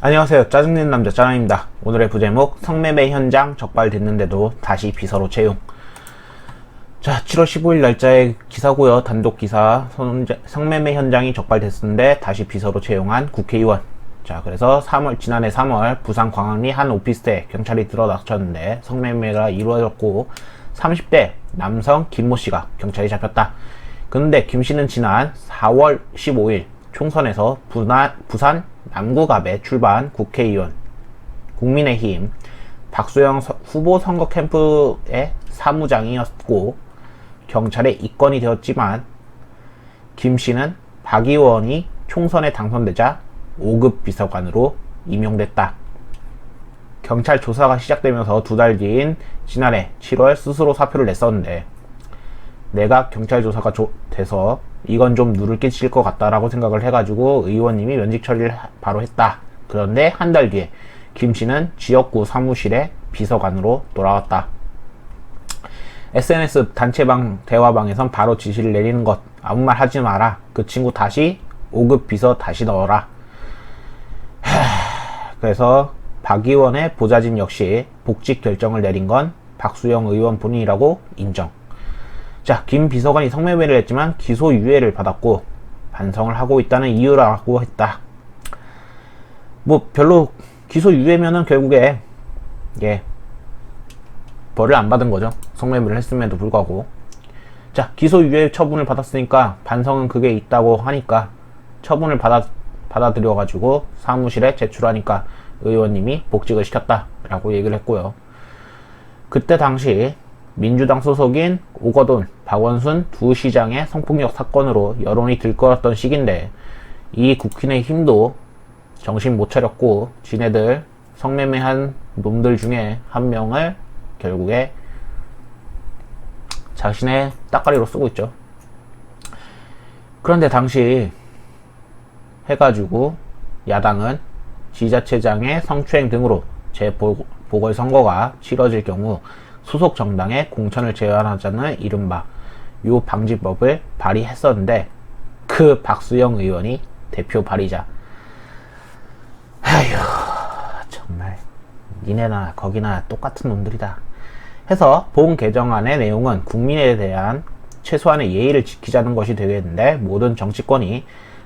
안녕하세요. 짜증내는 남자 짜장입니다. 오늘의 부제목 성매매 현장 적발됐는데도 다시 비서로 채용. 자, 7월 15일 날짜의 기사고요. 단독 기사. 성매매 현장이 적발됐는데 다시 비서로 채용한 국회의원. 자, 그래서 지난해 3월 부산 광안리 한 오피스텔에 경찰이 들어닥쳤는데 성매매가 이루어졌고 30대 남성 김모 씨가 경찰이 잡혔다. 그런데 김 씨는 지난 4월 15일 총선에서 부산 남구갑에 출마한 국회의원, 국민의힘 박수영 후보 선거 캠프의 사무장이었고 경찰에 입건이 되었지만 김 씨는 박 의원이 총선에 당선되자 5급 비서관으로 임용됐다. 경찰 조사가 시작되면서 두 달 뒤인 지난해 7월 스스로 사표를 냈었는데 내가 경찰 조사가 돼서 이건 좀 누를 끼칠 것 같다라고 생각을 해가지고 의원님이 면직 처리를 바로 했다. 그런데 한 달 뒤에 김 씨는 지역구 사무실의 비서관으로 돌아왔다. SNS 단체방 대화방에선 바로 지시를 내리는 것. 아무 말 하지 마라. 그 친구 다시 5급 비서 다시 넣어라. 그래서 박 의원의 보좌진 역시 복직 결정을 내린 건 박수영 의원 본인이라고 인정. 자, 김 비서관이 성매매를 했지만 기소유예를 받았고 반성을 하고 있다는 이유라고 했다. 뭐 별로 기소유예면은 결국에 벌을 안 받은 거죠. 성매매를 했음에도 불구하고. 자, 기소유예 처분을 받았으니까 반성은 그게 있다고 하니까 처분을 받아들여 가지고 사무실에 제출하니까 의원님이 복직을 시켰다 라고 얘기를 했고요. 그때 당시 민주당 소속인 오거돈, 박원순 두 시장의 성폭력 사건으로 여론이 들끓었던 시기인데 이 국민의힘도 정신 못 차렸고 지네들 성매매한 놈들 중에 한 명을 결국에 자신의 따까리로 쓰고 있죠. 그런데 당시 해가지고 야당은 지자체장의 성추행 등으로 재보궐선거가 치러질 경우 소속 정당의 공천을 제한하자는 이른바 요 방지법을 발의했었는데 그 박수영 의원이 대표 발의자. 아휴 정말 니네나 거기나 똑같은 놈들이다 해서 본 개정안의 내용은 국민에 대한 최소한의 예의를 지키자는 것이 되겠는데 모든 정치권이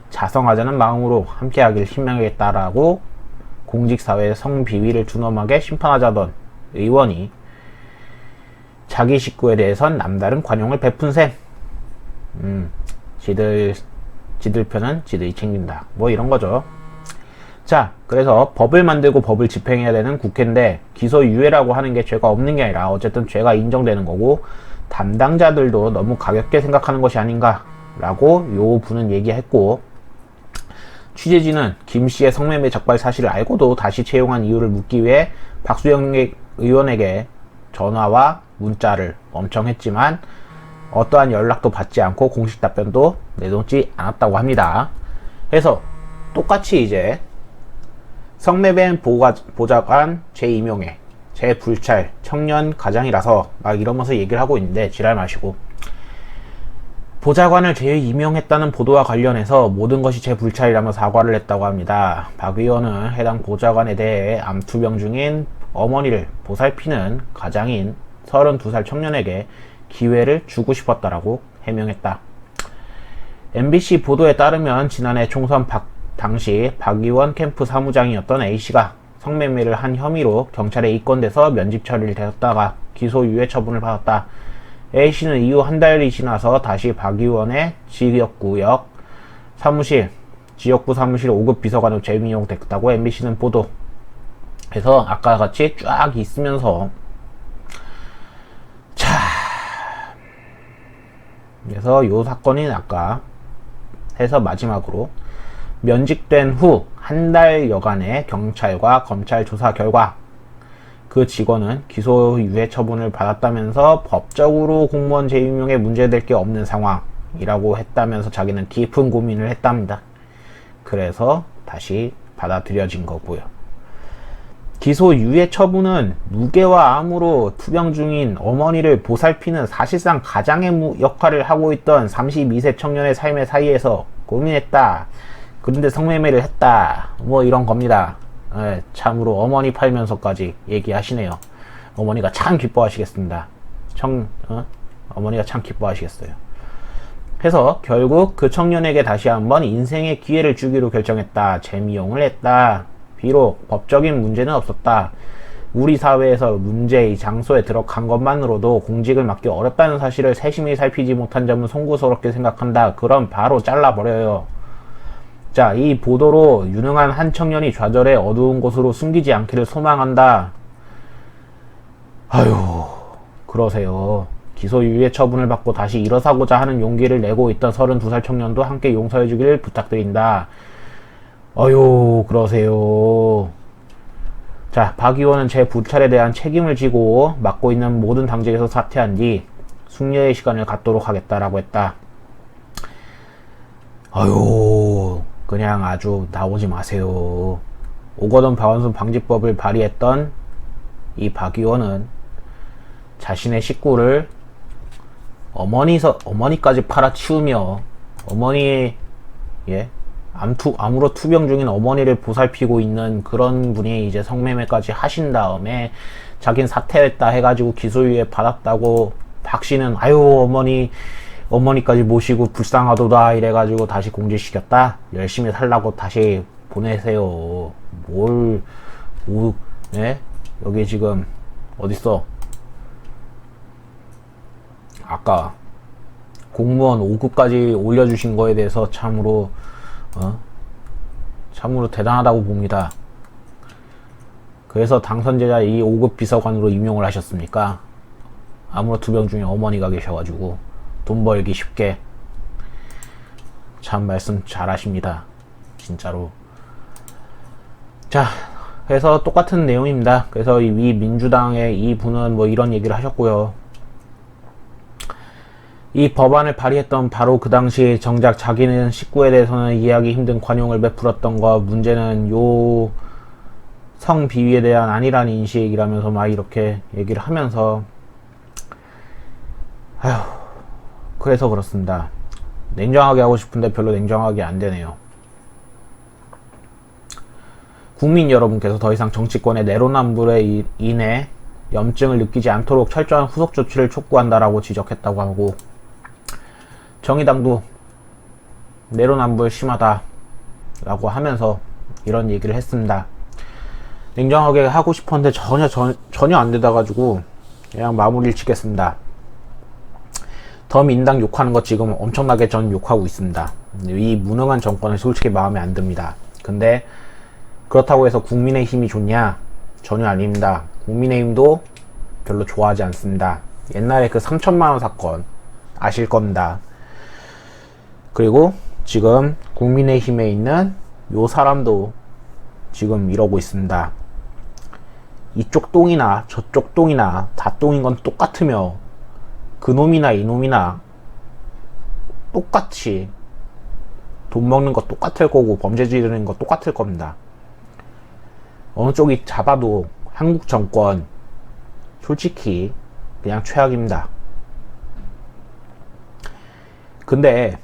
자성하자는 마음으로 함께하길 희망하겠다라고 공직사회의 성비위를 준엄하게 심판하자던 의원이 자기 식구에 대해선 남다른 관용을 베푼 셈. 지들 편은 지들이 챙긴다. 뭐 이런 거죠. 자, 그래서 법을 만들고 법을 집행해야 되는 국회인데 기소유예라고 하는 게 죄가 없는 게 아니라 어쨌든 죄가 인정되는 거고 담당자들도 너무 가볍게 생각하는 것이 아닌가라고 요 분은 얘기했고 취재진은 김 씨의 성매매 적발 사실을 알고도 다시 채용한 이유를 묻기 위해 박수영 의원에게 전화와 문자를 엄청 했지만 어떠한 연락도 받지 않고 공식 답변도 내놓지 않았다고 합니다. 그래서 똑같이 이제 성매매 보좌관 재임용에 재불찰 청년 가장이라서 막 이러면서 얘기를 하고 있는데 지랄 마시고 보좌관을 재임용했다는 보도와 관련해서 모든 것이 재불찰이라며 사과를 했다고 합니다. 박 의원은 해당 보좌관에 대해 암투병 중인 어머니를 보살피는 가장인 32살 청년에게 기회를 주고 싶었다라고 해명했다. MBC 보도에 따르면 지난해 총선 당시 박 의원 캠프 사무장이었던 A씨가 성매매를 한 혐의로 경찰에 입건돼서 면직 처리를 되었다가 기소유예 처분을 받았다. A씨는 이후 한 달이 지나서 다시 박 의원의 지역구 사무실 5급 비서관으로 재임용됐다고 MBC는 보도. 그래서 아까 같이 쫙 있으면서 그래서 요 사건이 아까 해서 마지막으로 면직된 후 한 달여간의 경찰과 검찰 조사 결과 그 직원은 기소유예 처분을 받았다면서 법적으로 공무원 재임용에 문제될 게 없는 상황이라고 했다면서 자기는 깊은 고민을 했답니다. 그래서 다시 받아들여진 거고요. 기소유예 처분은 무게와 암으로 투병 중인 어머니를 보살피는 사실상 가장의 역할을 하고 있던 32세 청년의 삶의 사이에서 고민했다. 그런데 성매매를 했다. 뭐 이런 겁니다. 예, 참으로 어머니 팔면서까지 얘기하시네요. 어머니가 참 기뻐하시겠습니다. 어머니가 참 기뻐하시겠어요. 해서 결국 그 청년에게 다시 한번 인생의 기회를 주기로 결정했다. 재미용을 했다. 비록 법적인 문제는 없었다. 우리 사회에서 문제의 장소에 들어간 것만으로도 공직을 맡기 어렵다는 사실을 세심히 살피지 못한 점은 송구스럽게 생각한다. 그럼 바로 잘라버려요. 자, 이 보도로 유능한 한 청년이 좌절해 어두운 곳으로 숨기지 않기를 소망한다. 아유, 그러세요. 기소유예 처분을 받고 다시 일어서고자 하는 용기를 내고 있던 32살 청년도 함께 용서해주기를 부탁드린다. 어휴, 그러세요. 자, 박 의원은 제 불찰에 대한 책임을 지고 맡고 있는 모든 당직에서 사퇴한 뒤 숙려의 시간을 갖도록 하겠다라고 했다. 어휴, 그냥 아주 나오지 마세요. 오거돈 박원순 방지법을 발의했던 이 박 의원은 자신의 식구를 어머니까지 팔아치우며 어머니의 암으로 투병 중인 어머니를 보살피고 있는 그런 분이 이제 성매매까지 하신 다음에 자긴 사퇴했다 해가지고 기소유예 받았다고 박씨는 아유 어머니까지 모시고 불쌍하도다 이래가지고 다시 공직시켰다. 열심히 살라고 다시 보내세요. 여기 지금 어딨어? 아까 공무원 5급까지 올려주신 거에 대해서 참으로 대단하다고 봅니다. 그래서 당선제자 이 5급 비서관으로 임용을 하셨습니까? 아무로 투병 중에 어머니가 계셔가지고 돈 벌기 쉽게. 참 말씀 잘하십니다. 진짜로. 자, 그래서 똑같은 내용입니다. 그래서 이 민주당의 이 분은 뭐 이런 얘기를 하셨고요. 이 법안을 발의했던 바로 그 당시 정작 자기는 식구에 대해서는 이해하기 힘든 관용을 베풀었던 거, 문제는 요 성비위에 대한 아니라는 인식이라면서 막 이렇게 얘기를 하면서 그래서 그렇습니다. 냉정하게 하고 싶은데 별로 냉정하게 안 되네요. 국민 여러분께서 더 이상 정치권의 내로남불에 인해 염증을 느끼지 않도록 철저한 후속 조치를 촉구한다라고 지적했다고 하고, 정의당도 내로남불 심하다 라고 하면서 이런 얘기를 했습니다. 냉정하게 하고 싶었는데 전혀 안 되다 가지고 그냥 마무리를 짓겠습니다. 더 민당 욕하는 거 지금 엄청나게 전 욕하고 있습니다. 이 무능한 정권은 솔직히 마음에 안 듭니다. 근데 그렇다고 해서 국민의힘이 좋냐? 전혀 아닙니다. 국민의힘도 별로 좋아하지 않습니다. 옛날에 그 3천만원 사건 아실 겁니다. 그리고 지금 국민의힘에 있는 요 사람도 지금 이러고 있습니다. 이쪽 똥이나 저쪽 똥이나 다 똥인 건 똑같으며 그놈이나 이놈이나 똑같이 돈 먹는 거 똑같을 거고 범죄 저지르는 거 똑같을 겁니다. 어느 쪽이 잡아도 한국 정권 솔직히 그냥 최악입니다. 근데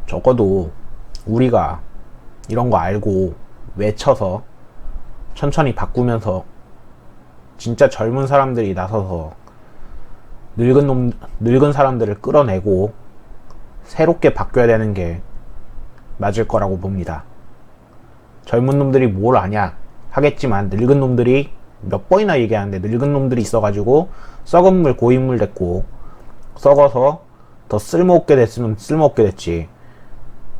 적어도 우리가 이런 거 알고 외쳐서 천천히 바꾸면서 진짜 젊은 사람들이 나서서 늙은 사람들을 끌어내고 새롭게 바뀌어야 되는 게 맞을 거라고 봅니다. 젊은 놈들이 뭘 아냐 하겠지만 늙은 놈들이 몇 번이나 얘기하는데 늙은 놈들이 있어가지고 썩은 물 고인물 됐고 썩어서 더 쓸모없게 됐으면 쓸모없게 됐지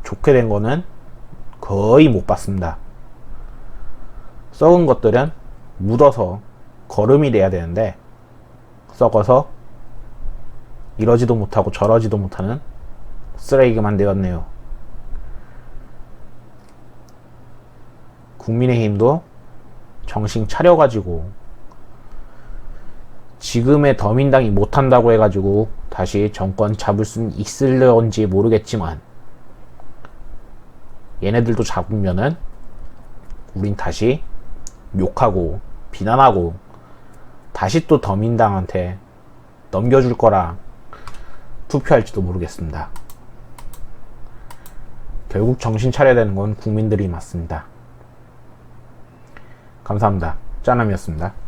좋게 된 거는 거의 못 봤습니다. 썩은 것들은 묻어서 거름이 돼야 되는데 썩어서 이러지도 못하고 저러지도 못하는 쓰레기만 되었네요. 국민의힘도 정신 차려가지고 지금의 더민당이 못한다고 해가지고 다시 정권 잡을 수 있을런지 모르겠지만 얘네들도 잡으면은 우린 다시 욕하고 비난하고 다시 또 더민당한테 넘겨줄 거라 투표할지도 모르겠습니다. 결국 정신 차려야 되는 건 국민들이 맞습니다. 감사합니다. 짠함이었습니다.